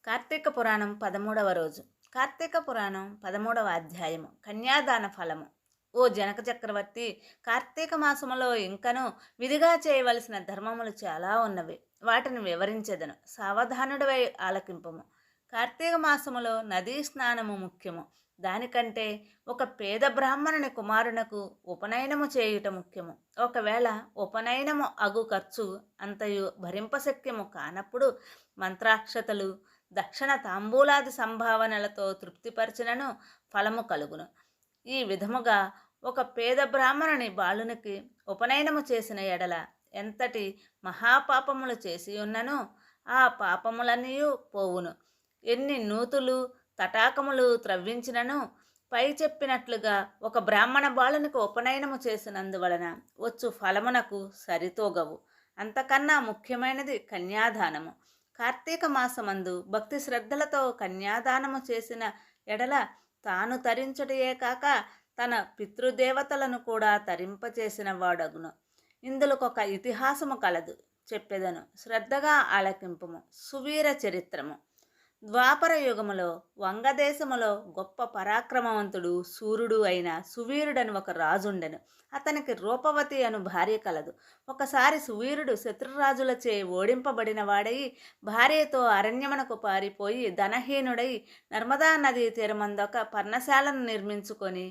కార్తీక పురాణం 13వ రోజు. కార్తీక పురాణం 13వ అధ్యాయము. కన్యాదాన ఫలము. ఓ జనక చక్రవర్తి, కార్తీక మాసములో ఇంకను విధిగా చేయవలసిన ధర్మములు చాలా ఉన్నవి. వాటిని వివరించెదను. సావధానుడివై ఆలకింపుము. కార్తీక మాసములో నదీ స్నానము ముఖ్యము. దానికంటే ఒక పేద బ్రాహ్మణుని కుమారునకు ఉపనయనము చేయుట ముఖ్యము. ఒకవేళ ఉపనయనము అగు ఖర్చు అంతయు భరింపశక్యము కానప్పుడు మంత్రాక్షతలు, దక్షిణ తాంబూలాది సంభావనలతో తృప్తిపరచినను ఫలము కలుగును. ఈ విధముగా ఒక పేద బ్రాహ్మణుని బాలునికి ఉపనయనము చేసిన ఎడల ఎంతటి మహాపాపములు చేసి ఉన్ననో ఆ పాపములన్నీ పోవును. ఎన్ని నూతులు తటాకములు త్రవ్వించినను పై చెప్పినట్లుగా ఒక బ్రాహ్మణ బాలునికి ఉపనయనము చేసినందువలన వచ్చు ఫలమునకు సరితూగవు. అంతకన్నా ముఖ్యమైనది కన్యాదానము. కార్తీక మాసమందు భక్తి శ్రద్ధలతో కన్యాదానము చేసిన ఎడల తాను తరించుటయే కాక తన పితృదేవతలను కూడా తరింపచేసిన వాడగును. ఇందులోకొక ఇతిహాసము కలదు, చెప్పెదను, శ్రద్ధగా ఆలకింపుము. సువీర చరిత్రము. ద్వాపర యుగములో వంగదేశములో గొప్ప పరాక్రమవంతుడు సూర్యుడు అయిన సువీరుడని ఒక రాజుండెను. అతనికి రూపవతి అను భార్య కలదు. ఒకసారి సువీరుడు శత్రురాజులచే ఓడింపబడిన వాడై భార్యతో అరణ్యమునకు పారిపోయి ధనహీనుడై నర్మదా నదీ తీరమందొక పర్ణశాలను నిర్మించుకొని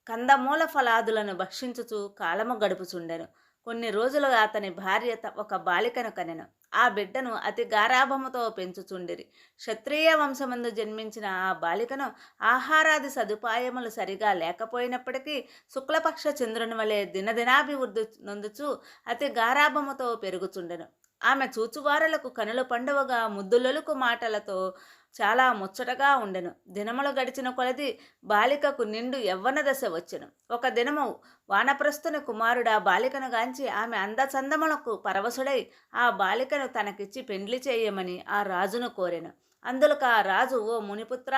కందమూల ఫలాదులను భక్షించుచు కాలము గడుపుచుండెను. కొన్ని రోజులుగా అతని భార్య ఒక బాలికను కనెను. ఆ బిడ్డను అతి గారాభముతో పెంచుచుండిరి. క్షత్రియ వంశమందు జన్మించిన ఆ బాలికను ఆహారాది సదుపాయములు సరిగా లేకపోయినప్పటికీ శుక్లపక్ష చంద్రుని వలె దినదినాభివృద్ధి నొందుచు అతి గారాభముతో పెరుగుచుండెను. ఆమె చూచువారలకు కనుల పండువగా ముద్దులొలుకు మాటలతో చాలా ముచ్చటగా ఉండెను. దినములు గడిచిన కొలది బాలికకు నిండు యవ్వన దశ వచ్చెను. ఒక దినము వానప్రస్థుని కుమారుడు ఆ బాలికను గాంచి ఆమె అందచందములకు పరవశుడై ఆ బాలికను తనకిచ్చి పెండ్లి చేయమని ఆ రాజును కోరెను. అందులకు ఆ రాజు, ఓ మునిపుత్ర,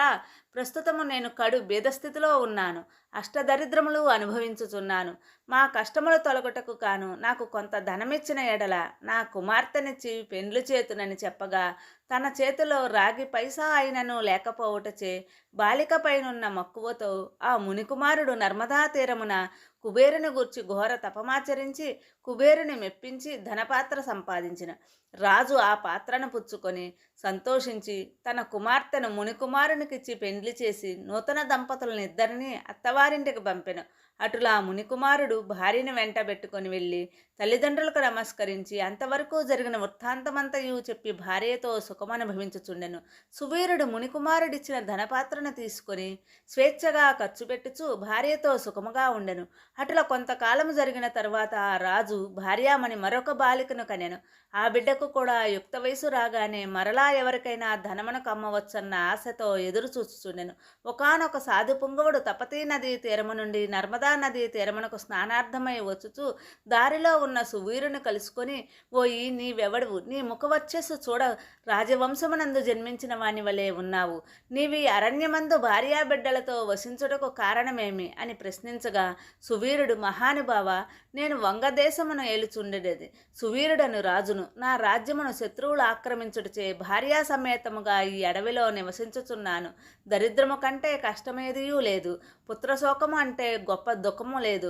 ప్రస్తుతము నేను కడు భేదస్థితిలో ఉన్నాను. అష్టదరిద్రములు అనుభవించుచున్నాను. మా కష్టములు తొలగుటకు కాను నాకు కొంత ధనమిచ్చిన ఎడల నా కుమార్తెనిచ్చి పెండ్లు చేతునని చెప్పగా తన చేతిలో రాగి పైసా అయినను లేకపోవటచే బాలికపైనున్న మక్కువతో ఆ మునికుమారుడు నర్మదా తీరమున కుబేరుని గూర్చి ఘోర తపమాచరించి కుబేరుని మెప్పించి ధనపాత్ర సంపాదించిన. రాజు ఆ పాత్రను పుచ్చుకొని సంతోషించి తన కుమార్తెను మునికుమారునికిచ్చి పెండ్లి చేసి నూతన దంపతులను ఇద్దరిని అత్తవారింటికి పంపెను. అటులా మునికుమారుడు భార్యను వెంటబెట్టుకొని వెళ్ళి తల్లిదండ్రులకు నమస్కరించి అంతవరకు జరిగిన వృత్తాంతమంతయు చెప్పి భార్యతో సుఖమనుభవించుచుండెను. సువీరుడు మునికుమారుడిచ్చిన ధనపాత్రను తీసుకొని స్వేచ్ఛగా ఖర్చు పెట్టుచు భార్యతో సుఖముగా ఉండెను. అటులా కొంతకాలము జరిగిన తరువాత ఆ రాజు భార్యామణి మరొక బాలికను కనెను. ఆ బిడ్డకు కూడా యుక్త వయసు రాగానే మరలా ఎవరికైనా ధనమునకు అమ్మవచ్చన్న ఆశతో ఎదురు చూచుచుండెను. ఒకానొక సాధు పుంగవుడు తపతీ నదీ తీరము నుండి నర్మదా నదీ తీరమునకు స్నానార్థమై వచ్చుచు దారిలో ఉన్న సువీరుని కలుసుకొని, ఓయి నీవెవడువు? నీ ముఖవర్చస్సు చూడ రాజవంశమునందు జన్మించిన వాని వలె ఉన్నావు. నీవి అరణ్యమందు భార్యాబిడ్డలతో వసించుటకు కారణమేమి అని ప్రశ్నించగా సువీరుడు, మహానుభావ, నేను వంగదేశమును ఏలుచుండేది సువీరుడను రాజును. నా రాజ్యమును శత్రువులు ఆక్రమించుటచే భార్యా సమేతముగా ఈ అడవిలో నివసించుచున్నాను. దరిద్రము కంటే కష్టమేదియూ లేదు. పుత్రశోకము అంటే గొప్ప దుఃఖము లేదు.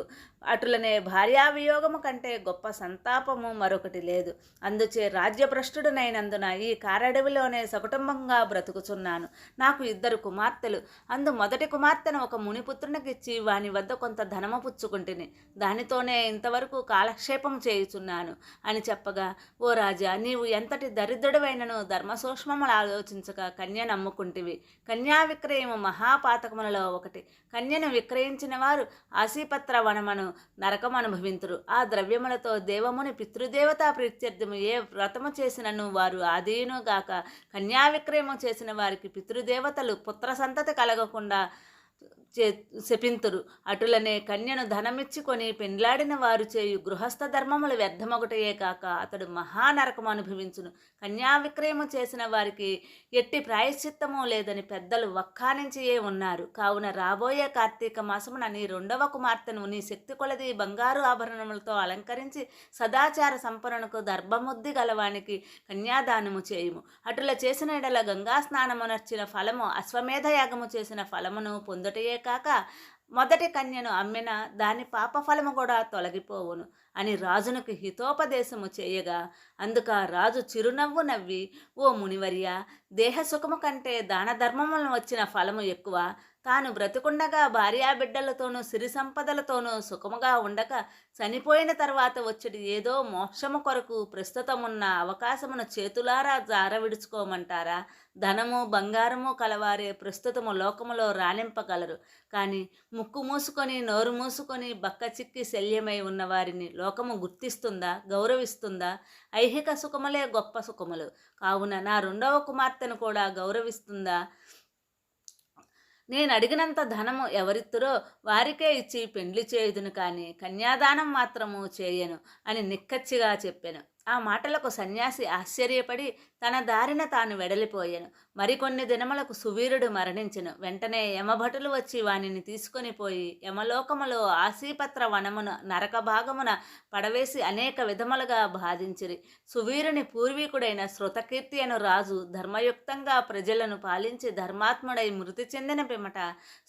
అటులనే భార్యావియోగము కంటే గొప్ప సంతాపము మరొకటి లేదు. అందుచే రాజ్యభ్రష్టుడునైనందున ఈ కారడవిలోనే సకుటుంబంగా బ్రతుకుచున్నాను. నాకు 2 కుమార్తెలు. అందు మొదటి కుమార్తెను ఒక మునిపుత్రునికిచ్చి వాని వద్ద కొంత ధనము పుచ్చుకుంటుని. దానితోనే ఇంతవరకు కాలక్షేపం చేయుచున్నాను అని చెప్పగా, ఓ రాజా, నీవు ఎంతటి దరిద్రుడివైనను ధర్మసూక్ష్మములు ఆలోచించక కన్య నమ్ముకుంటివి. కన్యా విక్రయము మహాపాతకములలో ఒకటి. కన్యను విక్రయించిన వారు ఆశీపత్ర వనమను నరకం అనుభవింతురు. ఆ ద్రవ్యములతో దేవముని పితృదేవతా ప్రీత్యర్థము ఏ వ్రతము చేసినను వారు ఆదీనుగాక. కన్యా విక్రయము చేసిన వారికి పితృదేవతలు పుత్ర సంతతి కలగకుండా చే శపింతురు. అటులనే కన్యను ధనమిచ్చుకొని పెండ్లాడిన వారు చేయు గృహస్థ ధర్మములు వ్యర్థమొకటయే కాక అతడు మహానరకము అనుభవించును. కన్యా విక్రయము చేసిన వారికి ఎట్టి ప్రాయశ్చిత్తము లేదని పెద్దలు వక్కానించియే ఉన్నారు. కావున రాబోయే కార్తీక మాసమున నీ రెండవ కుమార్తెను నీ శక్తి కొలది బంగారు ఆభరణములతో అలంకరించి సదాచార సంపన్నునకు దర్భముద్ది గలవానికి కన్యాదానము చేయుము. అటుల చేసిన ఎడల గంగా స్నానమునర్చిన ఫలము అశ్వమేధ యాగము చేసిన ఫలమును పొందుటయే కాక మొదటి కన్యను అమ్మిన దాని పాపఫలము కూడా తొలగిపోవును అని రాజునకు హితోపదేశము చేయగా అందుక రాజు చిరునవ్వు నవ్వి, ఓ మునివర్య, దేహసుఖము కంటే దాన ధర్మములను వచ్చిన ఫలము ఎక్కువ. తాను బ్రతుకుండగా భార్యాబిడ్డలతోనూ సిరి సంపదలతోనూ సుఖముగా ఉండక చనిపోయిన తర్వాత వచ్చేది ఏదో మోక్షము కొరకు ప్రస్తుతమున్న అవకాశమును చేతులారా జారవిడుచుకోమంటారా? ధనము బంగారము కలవారే ప్రస్తుతము లోకములో రాణింపగలరు. కానీ ముక్కు మూసుకొని నోరు మూసుకొని బక్క చిక్కి శల్యమై ఉన్న వారిని లోకము గుర్తిస్తుందా, గౌరవిస్తుందా? ఐహిక సుఖములే గొప్ప సుఖములు. కావున నా రెండవ కుమార్తెను కూడా గౌరవిస్తుందా? నేను అడిగినంత ధనము ఎవరిత్తురో వారికే ఇచ్చి పెండ్లి చేయుదును, కానీ కన్యాదానం మాత్రము చేయను అని నిక్కచ్చిగా చెప్పాను. ఆ మాటలకు సన్యాసి ఆశ్చర్యపడి తన దారిన తాను వెడలిపోయాను. మరికొన్ని దినములకు సువీరుడు మరణించెను. వెంటనే యమభటులు వచ్చి వానిని తీసుకొని పోయి యమలోకములో ఆశీపత్ర వనమున నరక భాగమున పడవేసి అనేక విధములుగా బాధించిరి. సువీరుని పూర్వీకుడైన శృతకీర్తి అను రాజు ధర్మయుక్తంగా ప్రజలను పాలించి ధర్మాత్ముడై మృతి చెందిన పిమ్మట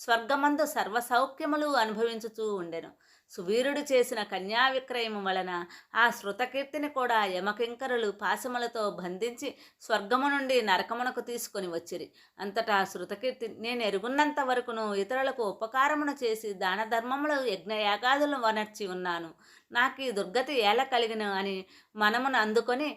స్వర్గమందు సర్వసౌఖ్యములు అనుభవించుతూ ఉండెను. సువీరుడు చేసిన కన్యా విక్రయము వలన ఆ శృతకీర్తిని కూడా యమకింకరులు పాశములతో బంధించి స్వర్గము నుండి నరకమునకు తీసుకొని వచ్చిరి. అంతటా శృతకీర్తి, నేను ఎరుగున్నంత వరకును ఇతరులకు ఉపకారమును చేసి దాన ధర్మములు యజ్ఞయాగాదులు వనర్చి ఉన్నాను. నాకు ఈ దుర్గతి ఏల కలిగిన అని మనమును అందుకొని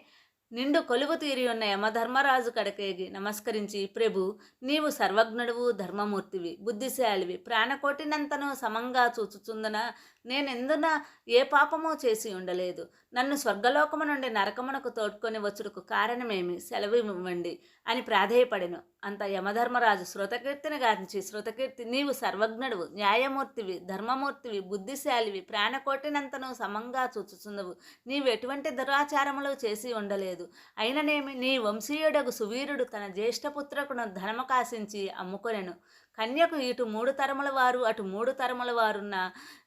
నిండు కొలువు తీరి ఉన్న యమధర్మరాజు కడకేగి నమస్కరించి, ప్రభు, నీవు సర్వజ్ఞుడువు, ధర్మమూర్తివి, బుద్ధిశాలివి, ప్రాణకోటినంతను సమంగా చూచుచుందన నేనెందున ఏ పాపమో చేసి ఉండలేదు. నన్ను స్వర్గలోకము నుండి నరకమునకు తోడ్కొని వచ్చుటకు కారణమేమి, సెలవు ఇవ్వండి అని ప్రాధేయపడెను. అంత యమధర్మరాజు శృతకీర్తిని గాంచి, శృతకీర్తి, నీవు సర్వజ్ఞుడువు, న్యాయమూర్తివి, ధర్మమూర్తివి, బుద్ధిశాలివి, ప్రాణకోటినంతను సమంగా చూచుచుందవు. నీవు ఎటువంటి దురాచారములు చేసి ఉండలేదు. అయిననేమి నీ వంశీయుడగు సువీరుడు తన జ్యేష్ఠపుత్రకును ధనము కాసించి అమ్ముకొనెను. కన్యకు ఇటు 3 తరముల వారు అటు 3 తరముల వారున్న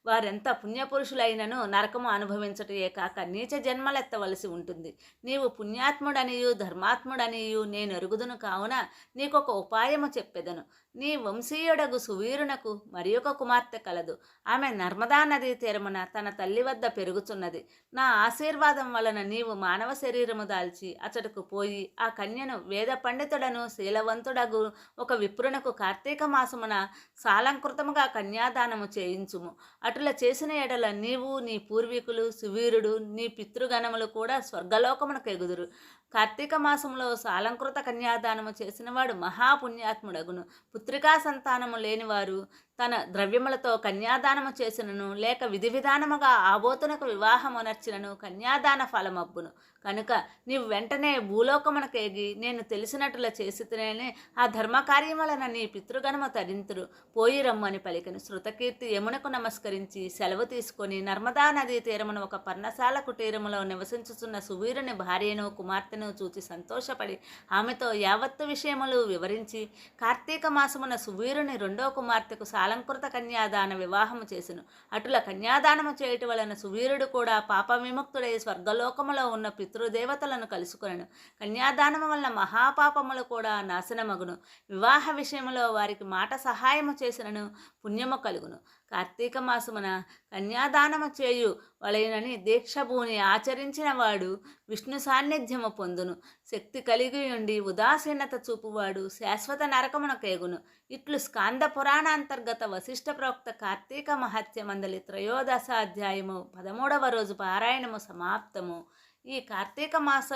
వారెంత పుణ్యపురుషులైనను నరకము అనుభవించటయే కాక నీచ జన్మలెత్తవలసి ఉంటుంది. నీవు పుణ్యాత్ముడనియు ధర్మాత్ముడనియు నేను ఎరుగుదును. కావున నీకొక ఉపాయము చెప్పెదను. నీ వంశీయుడగు సువీరునకు మరి ఒక కుమార్తె కలదు. ఆమె నర్మదా నదీ తీరమున తన తల్లి వద్ద పెరుగుచున్నది. నా ఆశీర్వాదం వలన నీవు మానవ శరీరము దాల్చి అచటకు పోయి ఆ కన్యను వేద పండితుడను శీలవంతుడగు ఒక విప్రునకు కార్తీక మాసమున సాలంకృతముగా కన్యాదానము చేయించుము. అటుల చేసిన ఎడల నీవు, నీ పూర్వీకులు, సువీరుడు, నీ పితృగణములు కూడా స్వర్గలోకమునకు ఎగుదురు. కార్తీక మాసంలో సాలంకృత కన్యాదానము చేసినవాడు మహాపుణ్యాత్ముడగును. పుత్రికా సంతానము లేనివారు తన ద్రవ్యములతో కన్యాదానము చేసినను లేక విధి విధానముగా ఆబోతునకు వివాహమునర్చినను కన్యాదాన ఫలమబ్బును. కనుక నీవు వెంటనే భూలోకమునకేగి నేను తెలిసినట్ల చేసితేనే ఆ ధర్మకార్యం వలన నీ పితృగణము తరింతురు. పోయి రమ్మని పలికెను. శృతకీర్తి యమునకు నమస్కరించి సెలవు తీసుకొని నర్మదా నదీ తీరమున ఒక పర్ణశాల కుటీరములో నివసించుచున్న సువీరుని భార్యను కుమార్తెను చూచి సంతోషపడి ఆమెతో యావత్తు విషయములు వివరించి కార్తీక మాసమున సువీరుని రెండో కుమార్తెకు సాలంకృత కన్యాదాన వివాహము చేసెను. అటుల కన్యాదానము చేయటం వలన సువీరుడు కూడా పాప విముక్తుడై స్వర్గలోకములో ఉన్న పితృదేవతలను కలుసుకొనెను. కన్యాదానము వలన మహాపాపములు కూడా నాశనమగును. వివాహ విషయములో వారికి మాట సహాయము చేసినను పుణ్యము కలుగును. కార్తీక మాసమున కన్యాదానము చేయు వలెనని దీక్షభూని ఆచరించిన వాడు విష్ణు సాన్నిధ్యము పొందును. శక్తి కలిగి ఉండి ఉదాసీనత చూపువాడు శాశ్వత నరకమునకేగును. ఇట్లు స్కాంద పురాణాంతర్గత వశిష్ఠ ప్రోక్త కార్తీక మహత్యమందలి త్రయోదశాధ్యాయము 13వ రోజు పారాయణము సమాప్తము. ఈ కార్తీక మాస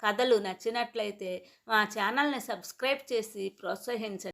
కథలు నచ్చినట్లయితే మా ఛానల్ని సబ్స్క్రైబ్ చేసి ప్రోత్సహించండి.